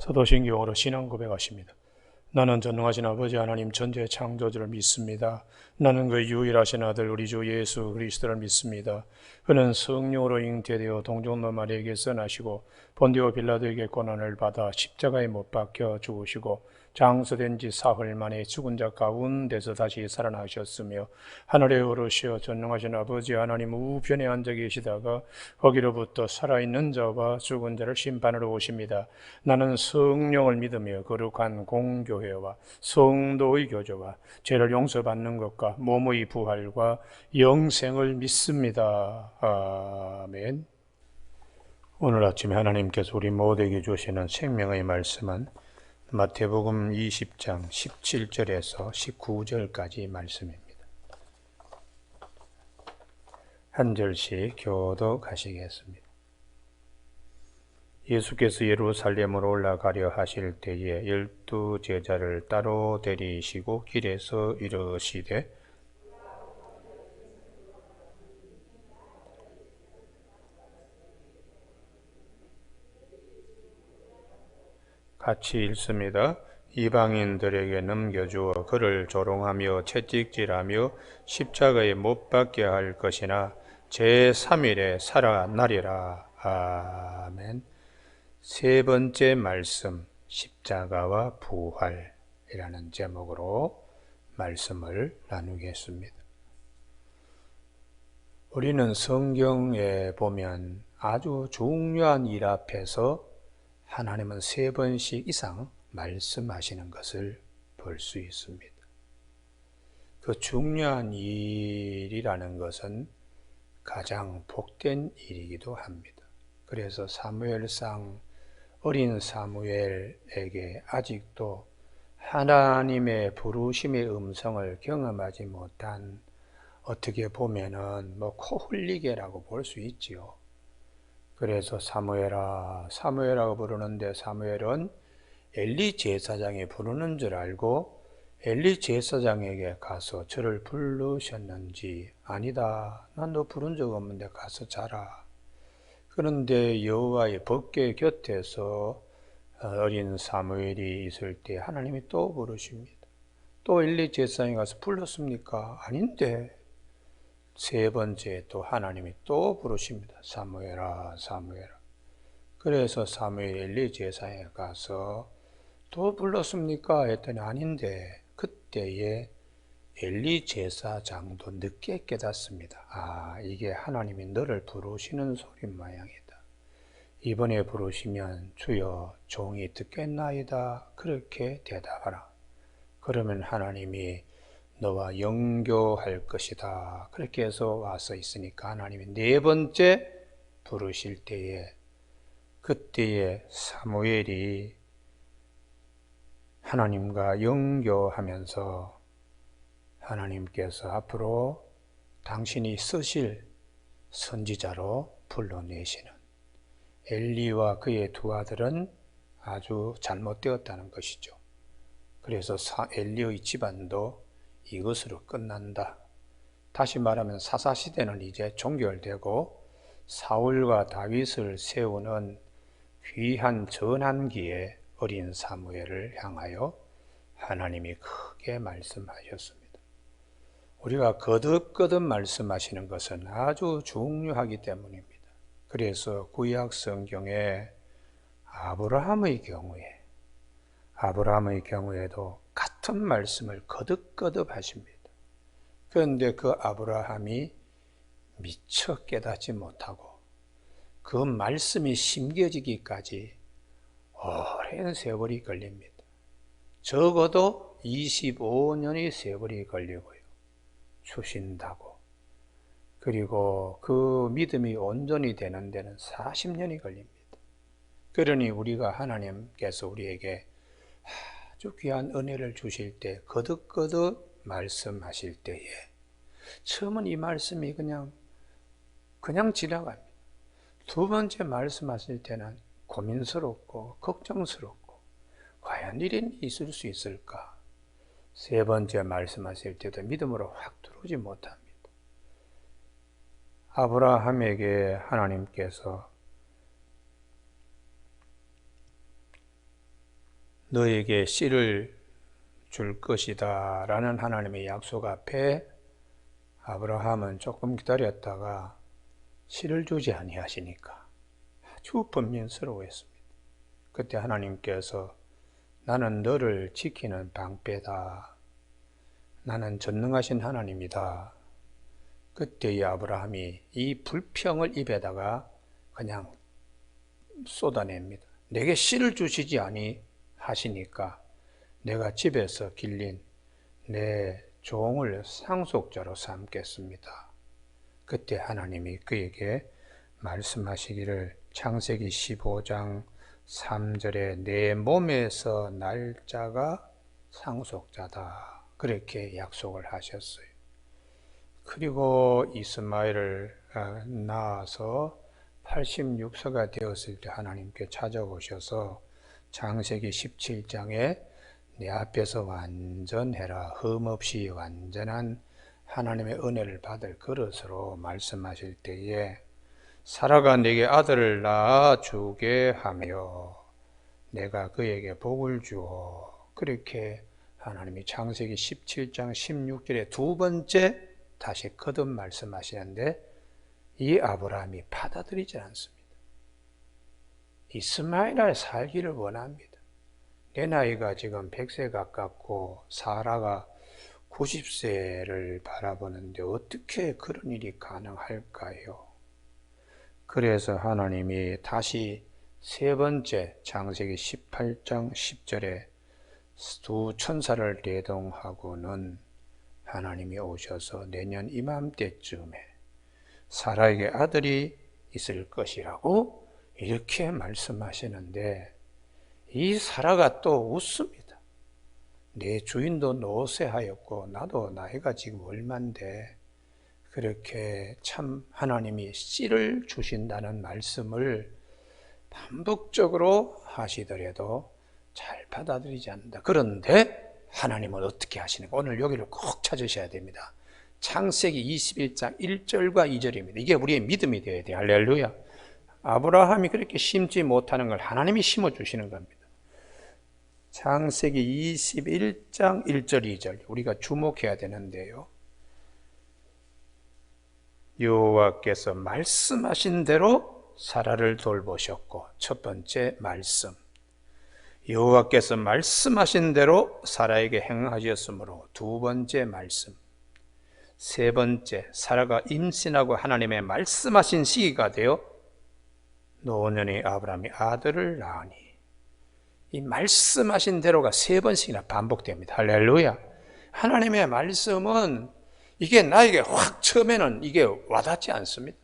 사도신경으로 신앙 고백하십니다. 나는 전능하신 아버지 하나님 전지의 창조주를 믿습니다. 나는 그 유일하신 아들 우리 주 예수 그리스도를 믿습니다. 그는 성령으로 잉태되어 동정노 마리아에게서 나시고 본디오 빌라도에게 고난을 받아 십자가에 못 박혀 죽으시고 장서된 지 사흘 만에 죽은 자 가운데서 다시 살아나셨으며 하늘에 오르시어 전능하신 아버지 하나님 우편에 앉아 계시다가 거기로부터 살아있는 자와 죽은 자를 심판하러 오십니다. 나는 성령을 믿으며 거룩한 공교회와 성도의 교제와 죄를 용서받는 것과 몸의 부활과 영생을 믿습니다. 아멘. 오늘 아침에 하나님께서 우리 모두에게 주시는 생명의 말씀은 마태복음 20장 17절에서 19절까지 말씀입니다. 한 절씩 교독하시겠습니다. 예수께서 예루살렘으로 올라가려 하실 때에 12 제자를 따로 데리시고 길에서 이르시되 같이 읽습니다. 이방인들에게 넘겨주어 그를 조롱하며 채찍질하며 십자가에 못 박게 할 것이나 제3일에 살아나리라. 아멘. 세 번째 말씀, 십자가와 부활이라는 제목으로 말씀을 나누겠습니다. 우리는 성경에 보면 아주 중요한 일 앞에서 하나님은 3번씩 이상 말씀하시는 것을 볼 수 있습니다. 그 중요한 일이라는 것은 가장 복된 일이기도 합니다. 그래서 사무엘상 어린 사무엘에게 아직도 하나님의 부르심의 음성을 경험하지 못한, 어떻게 보면은 코 흘리게라고 볼 수 있지요. 그래서 사무엘아, 사무엘아고 부르는데 사무엘은 엘리 제사장이 부르는 줄 알고 엘리 제사장에게 가서 저를 부르셨는지, 아니다, 난 너 부른 적 없는데 가서 자라. 그런데 여호와의 법궤 곁에서 어린 사무엘이 있을 때 하나님이 또 부르십니다. 또 엘리 제사장이 가서 불렀습니까? 아닌데 세 번째 또 하나님이 또 부르십니다. 사무엘아, 사무엘아. 그래서 사무엘이 엘리 제사장에 가서 또 불렀습니까? 했더니 아닌데, 그때에 엘리 제사장도 늦게 깨닫습니다. 아, 이게 하나님이 너를 부르시는 소린 모양이다. 이번에 부르시면 주여 종이 듣겠나이다. 그렇게 대답하라. 그러면 하나님이 너와 영교할 것이다. 그렇게 해서 와서 있으니까 하나님이 네 번째 부르실 때에, 그때에 사무엘이 하나님과 영교하면서 하나님께서 앞으로 당신이 쓰실 선지자로 불러내시는, 엘리와 그의 두 아들은 아주 잘못되었다는 것이죠. 그래서 엘리의 집안도 이것으로 끝난다. 다시 말하면 사사시대는 이제 종결되고 사울과 다윗을 세우는 귀한 전환기에 어린 사무엘을 향하여 하나님이 크게 말씀하셨습니다. 우리가 거듭거듭 말씀하시는 것은 아주 중요하기 때문입니다. 그래서 구약 성경에 아브라함의 경우에도 같은 말씀을 거듭거듭 하십니다. 그런데 그 아브라함이 미처 깨닫지 못하고 그 말씀이 심겨지기까지 오랜 세월이 걸립니다. 적어도 25년의 세월이 걸리고요. 추신다고. 그리고 그 믿음이 온전히 되는 데는 40년이 걸립니다. 그러니 우리가 하나님께서 우리에게 아주 귀한 은혜를 주실 때, 거듭거듭 말씀하실 때에 처음은 이 말씀이 그냥 지나갑니다. 두 번째 말씀하실 때는 고민스럽고 걱정스럽고 과연 일이 있을 수 있을까? 세 번째 말씀하실 때도 믿음으로 확 들어오지 못합니다. 아브라함에게 하나님께서 너에게 씨를 줄 것이다 라는 하나님의 약속 앞에 아브라함은 조금 기다렸다가 씨를 주지 아니하시니까 아주 번민스러워했습니다. 그때 하나님께서 나는 너를 지키는 방패다. 나는 전능하신 하나님이다. 그때 이 아브라함이 이 불평을 입에다가 그냥 쏟아냅니다. 내게 씨를 주시지 아니하시니까 내가 집에서 길린 내 종을 상속자로 삼겠습니다. 그때 하나님이 그에게 말씀하시기를 창세기 15장 3절에 내 몸에서 날 자가 상속자다. 그렇게 약속을 하셨어요. 그리고 이스마엘을 낳아서 86세가 되었을 때 하나님께 찾아오셔서 창세기 17장에 내 앞에서 완전해라, 흠없이 완전한 하나님의 은혜를 받을 그릇으로 말씀하실 때에 사라가 내게 아들을 낳아주게 하며 내가 그에게 복을 주어, 그렇게 하나님이 창세기 17장 16절에 두 번째 다시 거듭 말씀하시는데 이 아브라함이 받아들이지 않습니다. 이스마엘을 살기를 원합니다. 내 나이가 지금 100세 가깝고 사라가 90세를 바라보는데 어떻게 그런 일이 가능할까요? 그래서 하나님이 다시 세 번째 창세기 18장 10절에 두 천사를 대동하고는 하나님이 오셔서 내년 이맘때쯤에 사라에게 아들이 있을 것이라고 이렇게 말씀하시는데 이 사라가 또 웃습니다. 내 주인도 노쇠하였고 나도 나이가 지금 얼만데 그렇게 참 하나님이 씨를 주신다는 말씀을 반복적으로 하시더라도 잘 받아들이지 않는다. 그런데 하나님은 어떻게 하시는가? 오늘 여기를 꼭 찾으셔야 됩니다. 창세기 21장 1절과 2절입니다. 이게 우리의 믿음이 되어야 돼요. 할렐루야. 아브라함이 그렇게 심지 못하는 걸 하나님이 심어주시는 겁니다. 창세기 21장 1절 2절 우리가 주목해야 되는데요. 여호와께서 말씀하신 대로 사라를 돌보셨고, 첫 번째 말씀. 여호와께서 말씀하신 대로 사라에게 행하셨으므로 두 번째 말씀. 세 번째, 사라가 임신하고 하나님의 말씀하신 시기가 되어 노년의 아브라함이 아들을 낳으니, 이 말씀하신 대로가 세 번씩이나 반복됩니다. 할렐루야. 하나님의 말씀은 이게 나에게 확 처음에는 이게 와닿지 않습니다.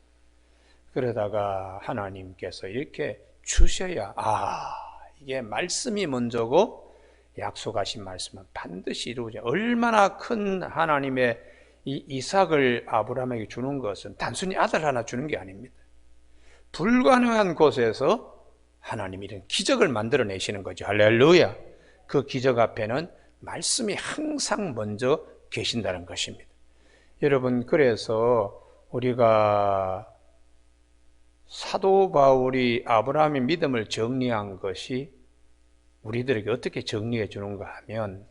그러다가 하나님께서 이렇게 주셔야 이게 말씀이 먼저고 약속하신 말씀은 반드시 이루어져. 얼마나 큰 하나님의 이 이삭을 아브라함에게 주는 것은 단순히 아들 하나 주는 게 아닙니다. 불가능한 곳에서 하나님이 이런 기적을 만들어내시는 거죠. 할렐루야. 그 기적 앞에는 말씀이 항상 먼저 계신다는 것입니다. 여러분, 그래서 우리가 사도 바울이 아브라함의 믿음을 정리한 것이 우리들에게 어떻게 정리해 주는가 하면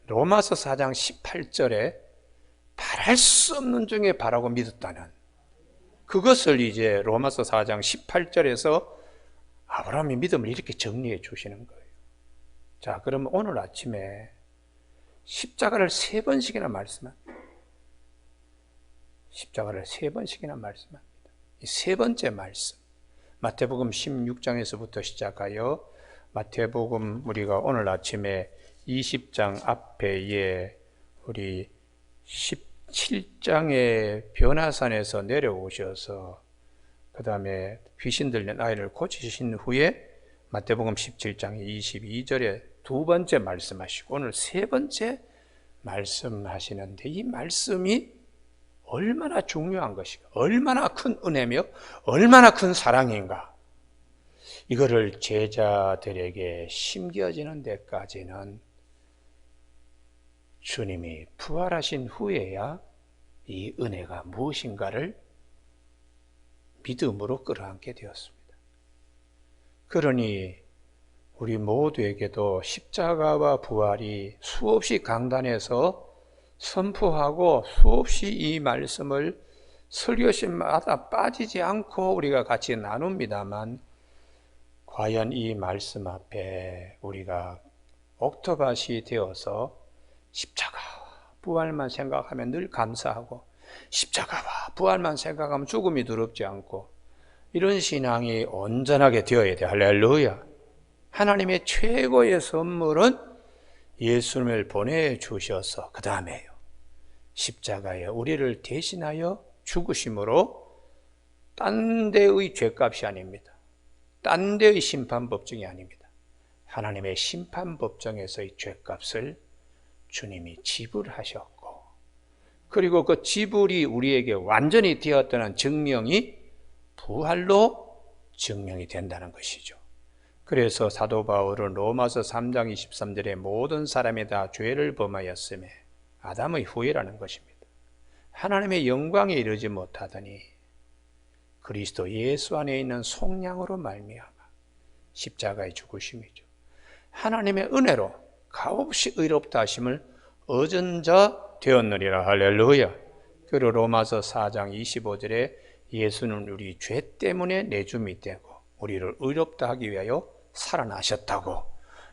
로마서 4장 18절에 바랄 수 없는 중에 바라고 믿었다는 그것을 이제 로마서 4장 18절에서 아브라함의 믿음을 이렇게 정리해 주시는 거예요. 자, 그러면 오늘 아침에 십자가를 세 번씩이나 말씀합니다. 십자가를 세 번씩이나 말씀합니다. 이 세 번째 말씀, 마태복음 16장에서부터 시작하여 마태복음 우리가 오늘 아침에 20장 앞에 우리 17장의 변화산에서 내려오셔서 그 다음에 귀신 들린 아이를 고치신 후에 마태복음 17장 22절에 두 번째 말씀하시고 오늘 세 번째 말씀하시는데 이 말씀이 얼마나 중요한 것인가, 얼마나 큰 은혜며 얼마나 큰 사랑인가, 이거를 제자들에게 심겨지는 데까지는 주님이 부활하신 후에야 이 은혜가 무엇인가를 믿음으로 끌어안게 되었습니다. 그러니 우리 모두에게도 십자가와 부활이 수없이 강단에서 선포하고 수없이 이 말씀을 설교시마다 빠지지 않고 우리가 같이 나눕니다만, 과연 이 말씀 앞에 우리가 옥토밭이 되어서 십자가와 부활만 생각하면 늘 감사하고, 십자가와 부활만 생각하면 죽음이 두렵지 않고, 이런 신앙이 온전하게 되어야 돼. 할렐루야. 하나님의 최고의 선물은 예수님을 보내주셔서 그 다음에요, 십자가에 우리를 대신하여 죽으심으로 딴 데의 죄값이 아닙니다. 딴 데의 심판법정이 아닙니다. 하나님의 심판법정에서의 죄값을 주님이 지불하셨고, 그리고 그 지불이 우리에게 완전히 되었다는 증명이 부활로 증명이 된다는 것이죠. 그래서 사도 바울은 로마서 3장 23절에 모든 사람이 다 죄를 범하였으며 아담의 후예라는 것입니다. 하나님의 영광에 이르지 못하더니 그리스도 예수 안에 있는 속량으로 말미암아 십자가의 죽으심이죠. 하나님의 은혜로 값없이 의롭다 하심을 얻은 자 되었느니라. 할렐루야. 그리고 로마서 4장 25절에 예수는 우리 죄 때문에 내줌이 되고 우리를 의롭다 하기 위하여 살아나셨다고,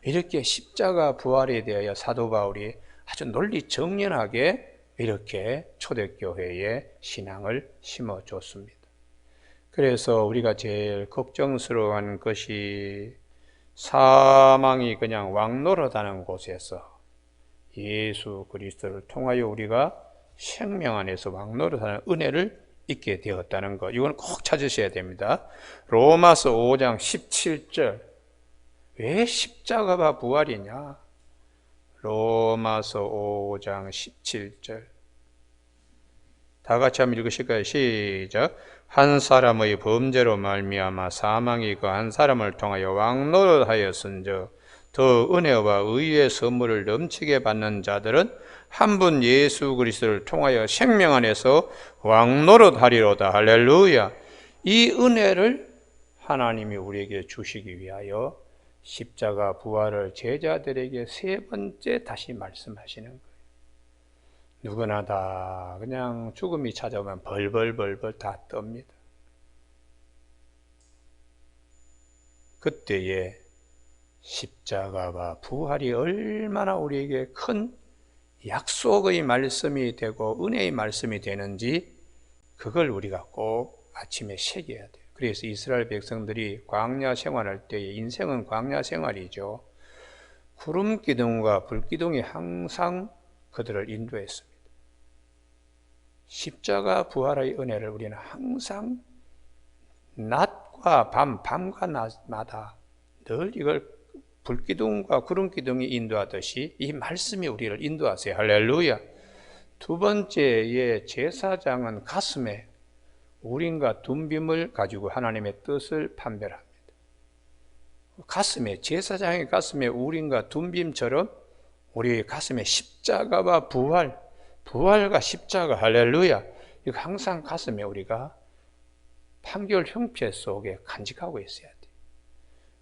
이렇게 십자가 부활에 대하여 사도 바울이 아주 논리 정연하게 이렇게 초대교회에 신앙을 심어줬습니다. 그래서 우리가 제일 걱정스러워하는 것이 사망이 그냥 왕노릇하는 곳에서 예수 그리스도를 통하여 우리가 생명 안에서 왕노릇하는 은혜를 있게 되었다는 것, 이건 꼭 찾으셔야 됩니다. 로마서 5장 17절, 왜 십자가가 부활이냐? 로마서 5장 17절 다 같이 한번 읽으실까요? 시작. 한 사람의 범죄로 말미암아 사망이 그 한 사람을 통하여 왕노릇하였은즉 더 은혜와 의의 선물을 넘치게 받는 자들은 한 분 예수 그리스도를 통하여 생명 안에서 왕노릇하리로다. 할렐루야. 이 은혜를 하나님이 우리에게 주시기 위하여 십자가 부활을 제자들에게 세 번째 다시 말씀하시는 거예요. 누구나 다 그냥 죽음이 찾아오면 벌벌벌벌 다 떱니다. 그때에 십자가와 부활이 얼마나 우리에게 큰 약속의 말씀이 되고 은혜의 말씀이 되는지, 그걸 우리가 꼭 아침에 새겨야 돼요. 그래서 이스라엘 백성들이 광야 생활할 때의 인생은 광야 생활이죠. 구름 기둥과 불 기둥이 항상 그들을 인도했습니다. 십자가 부활의 은혜를 우리는 항상 낮과 밤과 낮마다 늘 이걸 불기둥과 구름기둥이 인도하듯이 이 말씀이 우리를 인도하세요. 할렐루야. 두 번째의 제사장은 가슴에 우림과 둠빔을 가지고 하나님의 뜻을 판별합니다. 가슴에, 제사장의 가슴에 우림과 둠빔처럼 우리의 가슴에 십자가와 부활과 십자가, 할렐루야, 이거 항상 가슴에 우리가 판결 형체 속에 간직하고 있어야 돼요.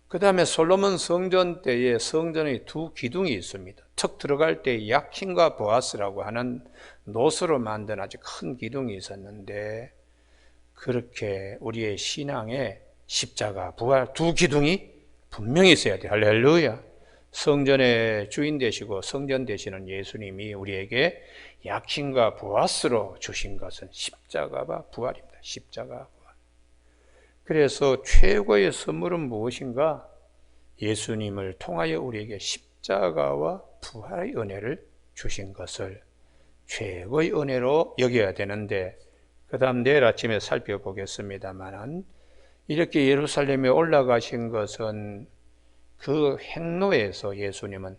그 다음에 솔로몬 성전 때에 성전의 두 기둥이 있습니다. 턱 들어갈 때 야킨과 보아스라고 하는 노스로 만든 아주 큰 기둥이 있었는데, 그렇게 우리의 신앙에 십자가, 부활 두 기둥이 분명히 있어야 돼요. 할렐루야. 성전의 주인 되시고 성전 되시는 예수님이 우리에게 야킨과 보아스로 주신 것은 십자가와 부활입니다. 십자가, 부활. 그래서 최고의 선물은 무엇인가? 예수님을 통하여 우리에게 십자가와 부활의 은혜를 주신 것을 최고의 은혜로 여겨야 되는데, 그 다음 내일 아침에 살펴보겠습니다만, 이렇게 예루살렘에 올라가신 것은 그 행로에서 예수님은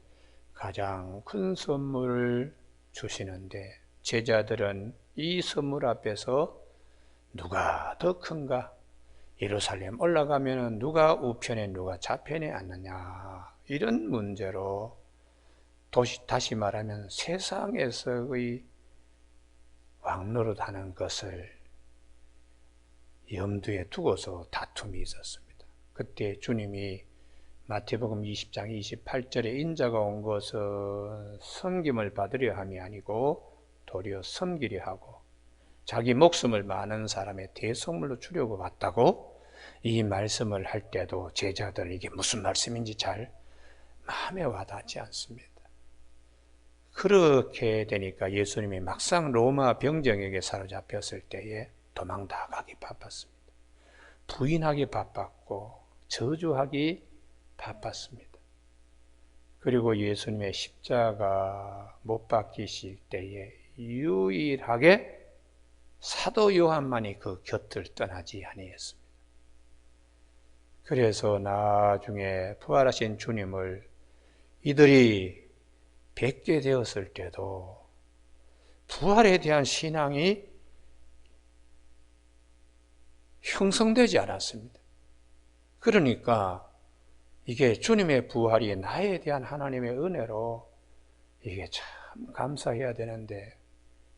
가장 큰 선물을 주시는데, 제자들은 이 선물 앞에서 누가 더 큰가? 예루살렘 올라가면 누가 우편에 누가 좌편에 앉느냐, 이런 문제로 다시 말하면 세상에서의 왕노릇하는 것을 염두에 두고서 다툼이 있었습니다. 그때 주님이 마태복음 20장 28절에 인자가 온 것은 섬김을 받으려 함이 아니고 도리어 섬기려 하고 자기 목숨을 많은 사람의 대속물로 주려고 왔다고 이 말씀을 할 때도 제자들 이게 무슨 말씀인지 잘 마음에 와닿지 않습니다. 그렇게 되니까 예수님이 막상 로마 병정에게 사로잡혔을 때에 도망 나가기 바빴습니다. 부인하기 바빴고 저주하기 바빴습니다. 그리고 예수님의 십자가 못 박히실 때에 유일하게 사도 요한만이 그 곁을 떠나지 아니했습니다. 그래서 나중에 부활하신 주님을 이들이 뵙게 되었을 때도 부활에 대한 신앙이 형성되지 않았습니다. 그러니까 이게 주님의 부활이 나에 대한 하나님의 은혜로 이게 참 감사해야 되는데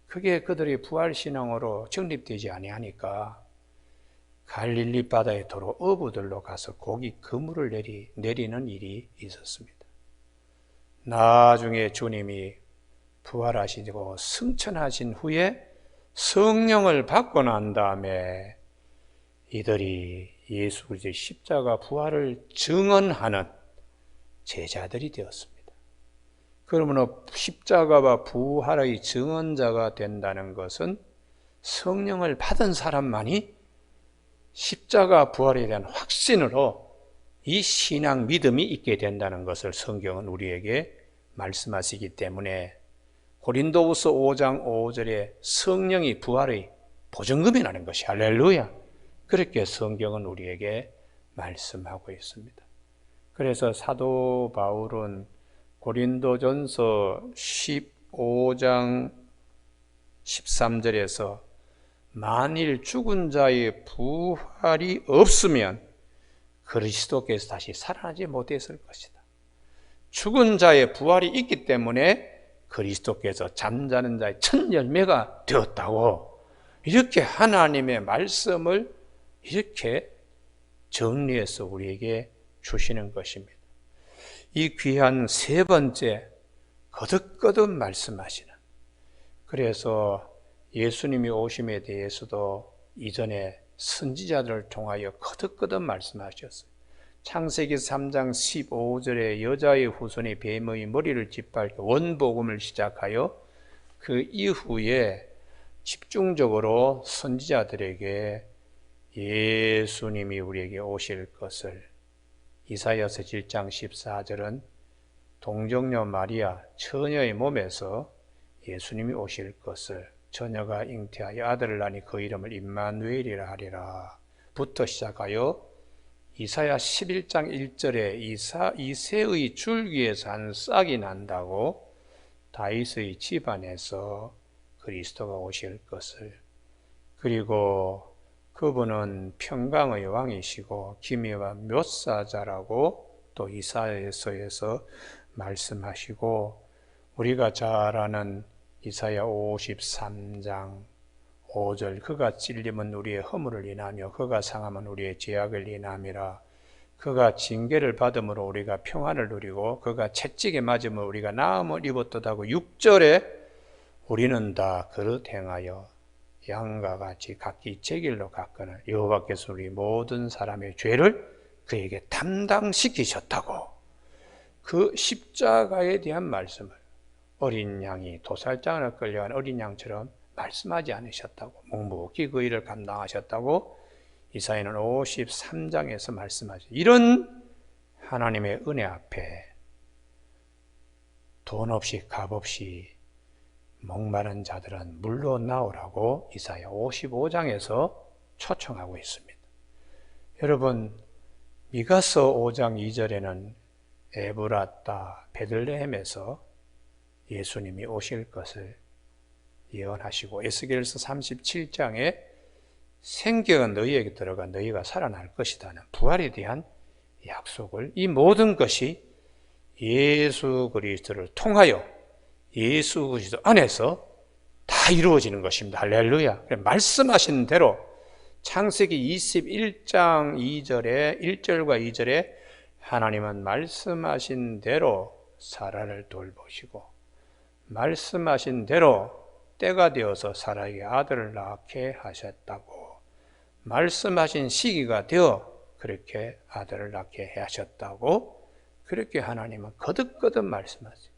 그게 그들이 부활신앙으로 정립되지 아니하니까 갈릴리 바다에 도로 어부들로 가서 고기 그물을 내리는 일이 있었습니다. 나중에 주님이 부활하시고 승천하신 후에 성령을 받고 난 다음에 이들이 예수 그리스도의 십자가 부활을 증언하는 제자들이 되었습니다. 그러므로 십자가와 부활의 증언자가 된다는 것은 성령을 받은 사람만이 십자가 부활에 대한 확신으로 이 신앙 믿음이 있게 된다는 것을 성경은 우리에게 말씀하시기 때문에 고린도후서 5장 5절에 성령이 부활의 보증금이라는 것이 할렐루야. 그렇게 성경은 우리에게 말씀하고 있습니다. 그래서 사도 바울은 고린도전서 15장 13절에서 만일 죽은 자의 부활이 없으면 그리스도께서 다시 살아나지 못했을 것이다. 죽은 자의 부활이 있기 때문에 그리스도께서 잠자는 자의 첫 열매가 되었다고 이렇게 하나님의 말씀을 이렇게 정리해서 우리에게 주시는 것입니다. 이 귀한 세 번째 거듭거듭 말씀하시는, 그래서 예수님이 오심에 대해서도 이전에 선지자들을 통하여 거듭거듭 말씀하셨어요. 창세기 3장 15절에 여자의 후손이 뱀의 머리를 짓밟고 원복음을 시작하여 그 이후에 집중적으로 선지자들에게 예수님이 우리에게 오실 것을, 이사야서 7장 14절은 동정녀 마리아 처녀의 몸에서 예수님이 오실 것을, 처녀가 잉태하여 아들을 낳으니 그 이름을 임마누엘이라 하리라 부터 시작하여 이사야 11장 1절에 이새의 줄기에서 한 싹이 난다고 다윗의 집안에서 그리스도가 오실 것을, 그리고 그분은 평강의 왕이시고 기묘와 묘사자라고 또 이사야서에서 말씀하시고, 우리가 잘 아는 이사야 53장 5절 그가 찔림은 우리의 허물을 인하며 그가 상함은 우리의 죄악을 인함이라. 그가 징계를 받음으로 우리가 평안을 누리고 그가 채찍에 맞음으로 우리가 나음을 입었도다고 6절에 우리는 다 그릇 행하여 양과 같이 각기 제 길로 갔거늘 여호와께서 우리 모든 사람의 죄를 그에게 담당시키셨다고 그 십자가에 대한 말씀을 어린 양이 도살장을 끌려간 어린 양처럼 말씀하지 않으셨다고, 묵묵히 그 일을 감당하셨다고 이사야는 53장에서 말씀하죠. 이런 하나님의 은혜 앞에 돈 없이 값 없이 목마른 자들은 물로 나오라고 이사야 55장에서 초청하고 있습니다. 여러분, 미가서 5장 2절에는 에브라타 베들레헴에서 예수님이 오실 것을 예언하시고, 에스겔서 37장에 생겨가 너희에게 들어가 너희가 살아날 것이다는 부활에 대한 약속을, 이 모든 것이 예수 그리스도를 통하여 예수 그리스도 안에서 다 이루어지는 것입니다. 할렐루야. 말씀하신 대로 창세기 21장 2절에 1절과 2절에 하나님은 말씀하신 대로 사라를 돌보시고 말씀하신 대로 때가 되어서 사라에게 아들을 낳게 하셨다고, 말씀하신 시기가 되어 그렇게 아들을 낳게 하셨다고, 그렇게 하나님은 거듭거듭 말씀하세요.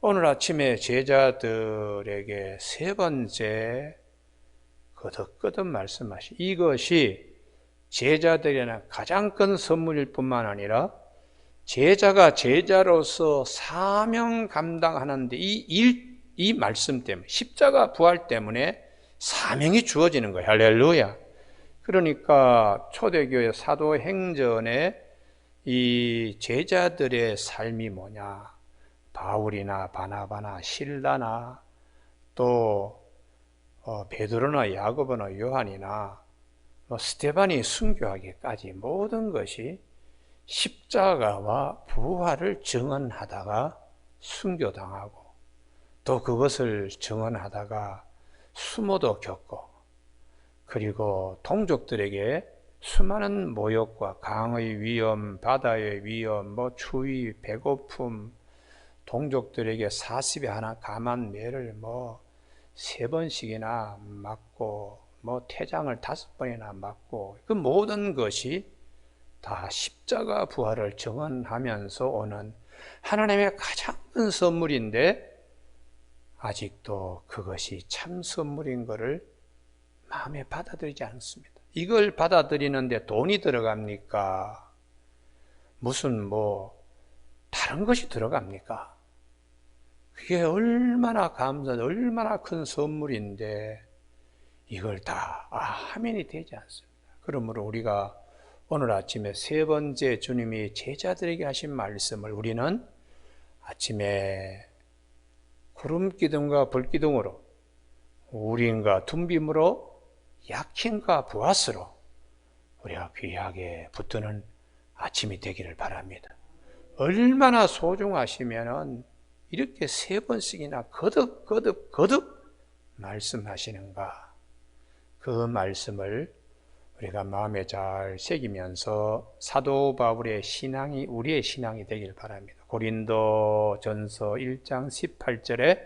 오늘 아침에 제자들에게 세 번째 거듭거듭 말씀하시, 이것이 제자들에게는 가장 큰 선물일 뿐만 아니라 제자가 제자로서 사명 감당하는데 이 말씀 때문에, 십자가 부활 때문에 사명이 주어지는 거예요. 할렐루야. 그러니까 초대교회 사도행전에 이 제자들의 삶이 뭐냐, 바울이나 바나바나 실라나 또 베드로나 야고보나 요한이나 스데반이 순교하기까지 모든 것이 십자가와 부활을 증언하다가 순교당하고, 또 그것을 증언하다가 수모도 겪고, 그리고 동족들에게 수많은 모욕과 강의 위험, 바다의 위험, 추위, 배고픔, 동족들에게 40에 하나 감한 매를 3번씩이나 맞고, 태장을 5번이나 맞고, 그 모든 것이 다 십자가 부활을 증언하면서 오는 하나님의 가장 큰 선물인데, 아직도 그것이 참 선물인 것을 마음에 받아들이지 않습니다. 이걸 받아들이는데 돈이 들어갑니까? 무슨 다른 것이 들어갑니까? 그게 얼마나 감사한, 얼마나 큰 선물인데 이걸 다 하면이 되지 않습니다. 그러므로 우리가 오늘 아침에 세 번째 주님이 제자들에게 하신 말씀을 우리는 아침에 구름기둥과 불기둥으로, 우린과 둠빔으로, 약힘과 부하스로 우리가 귀하게 붙드는 아침이 되기를 바랍니다. 얼마나 소중하시면은 이렇게 3번씩이나 거듭 말씀하시는가. 그 말씀을 우리가 마음에 잘 새기면서 사도 바울의 신앙이 우리의 신앙이 되길 바랍니다. 고린도전서 1장 18절에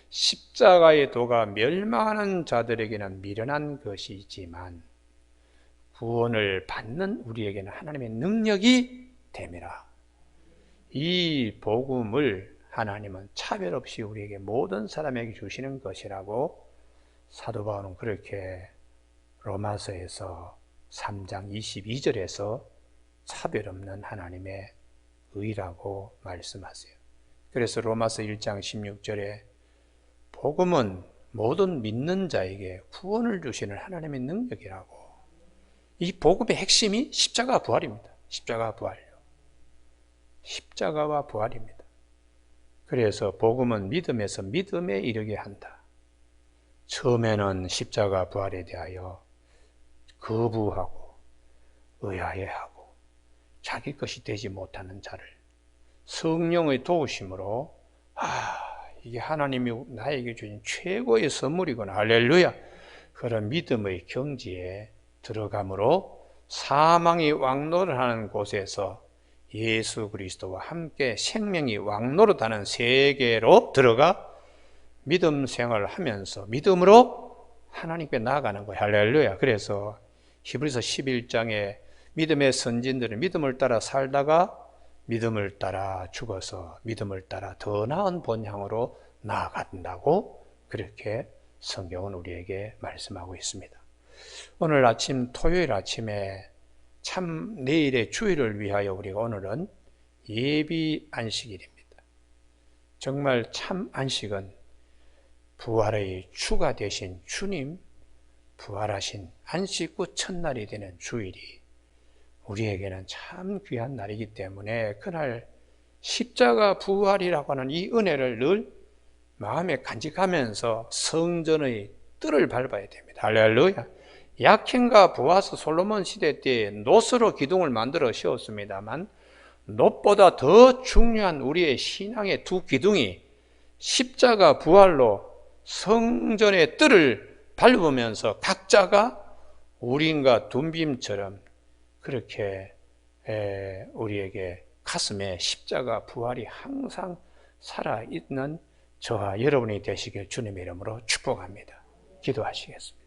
십자가의 도가 멸망하는 자들에게는 미련한 것이지만 구원을 받는 우리에게는 하나님의 능력이 됨이라. 이 복음을 하나님은 차별 없이 우리에게 모든 사람에게 주시는 것이라고 사도 바울은 그렇게 로마서에서 3장 22절에서 차별 없는 하나님의 의라고 말씀하세요. 그래서 로마서 1장 16절에 복음은 모든 믿는 자에게 구원을 주시는 하나님의 능력이라고. 이 복음의 핵심이 십자가 부활입니다. 십자가 부활요. 십자가와 부활입니다. 그래서 복음은 믿음에서 믿음에 이르게 한다. 처음에는 십자가 부활에 대하여 거부하고 의아해하고 자기 것이 되지 못하는 자를 성령의 도우심으로 이게 하나님이 나에게 주신 최고의 선물이구나, 할렐루야, 그런 믿음의 경지에 들어감으로 사망이 왕노릇하는 곳에서 예수 그리스도와 함께 생명이 왕노릇하는 세계로 들어가 믿음 생활을 하면서 믿음으로 하나님께 나아가는 거예요. 할렐루야. 그래서 히브리서 11장에 믿음의 선진들은 믿음을 따라 살다가 믿음을 따라 죽어서 믿음을 따라 더 나은 본향으로 나아간다고 그렇게 성경은 우리에게 말씀하고 있습니다. 오늘 아침 토요일 아침에 참 내일의 주일을 위하여 우리가 오늘은 예비 안식일입니다. 정말 참 안식은 부활의 주가 되신 주님, 부활하신 안식 후 첫날이 되는 주일이 우리에게는 참 귀한 날이기 때문에 그날 십자가 부활이라고 하는 이 은혜를 늘 마음에 간직하면서 성전의 뜰을 밟아야 됩니다. 할렐루야. 약행과 보아스 솔로몬 시대 때 놋으로 기둥을 만들어 씌웠습니다만 놋보다 더 중요한 우리의 신앙의 두 기둥이 십자가 부활로 성전의 뜰을 밟으면서 각자가 우린과 둠빔처럼 그렇게 우리에게 가슴에 십자가 부활이 항상 살아있는 저와 여러분이 되시길 주님의 이름으로 축복합니다. 기도하시겠습니다.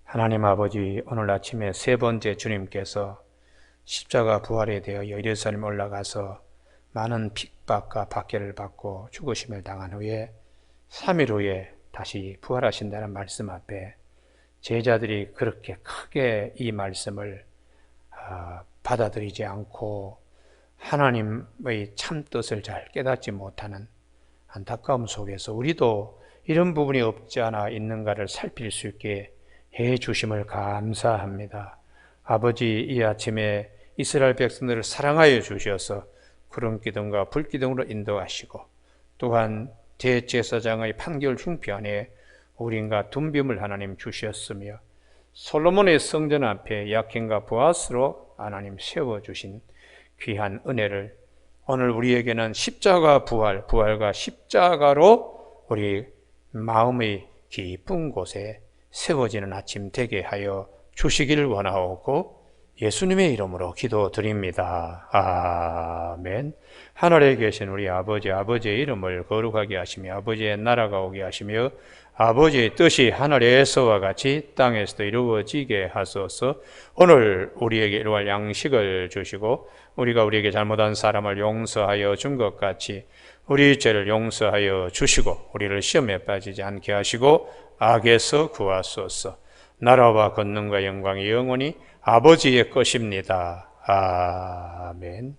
하나님 아버지, 오늘 아침에 세 번째 주님께서 십자가 부활에 대하여 예루살렘 올라가서 많은 핍박과 박해를 받고 죽으심을 당한 후에 3일 후에 다시 부활하신다는 말씀 앞에 제자들이 그렇게 크게 이 말씀을 받아들이지 않고 하나님의 참뜻을 잘 깨닫지 못하는 안타까움 속에서 우리도 이런 부분이 없지 않아 있는가를 살필 수 있게 해 주심을 감사합니다. 아버지, 이 아침에 이스라엘 백성들을 사랑하여 주셔서 구름 기둥과 불 기둥으로 인도하시고 또한 대제사장의 판결 흉편에 우린과 둠빔을 하나님 주셨으며 솔로몬의 성전 앞에 야킨과 보아스로 하나님 세워주신 귀한 은혜를 오늘 우리에게는 십자가 부활, 부활과 십자가로 우리 마음의 깊은 곳에 세워지는 아침 되게 하여 주시기를 원하오고 예수님의 이름으로 기도드립니다. 아멘. 하늘에 계신 우리 아버지, 아버지의 이름을 거룩하게 하시며 아버지의 나라가 오게 하시며 아버지의 뜻이 하늘에서와 같이 땅에서도 이루어지게 하소서. 오늘 우리에게 이루어갈 양식을 주시고 우리가 우리에게 잘못한 사람을 용서하여 준 것 같이 우리 죄를 용서하여 주시고 우리를 시험에 빠지지 않게 하시고 악에서 구하소서. 나라와 권능과 영광이 영원히 아버지의 것입니다. 아멘.